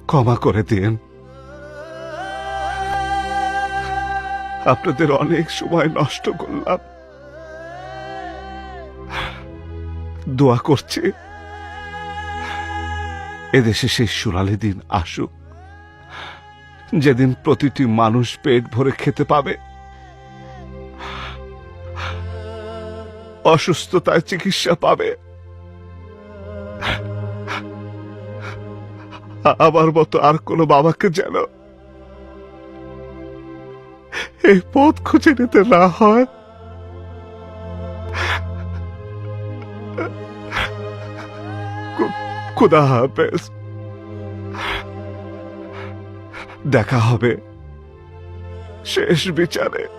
ক্ষমা করে দিন। আপনাদের অনেক সময় নষ্ট করলাম। দোয়া করছি এদেশে সেই সোনালি দিন আসুক, যেদিন প্রতিটি মানুষ পেট ভরে খেতে পাবে, অসুস্থতায় চিকিৎসা পাবে। আমার মতো আর কোনো বাবাকে যেন এই পথ খুঁজে নিতে না হয়। খুদা হাফেজ। দেখা হবে শেষ বিচারে।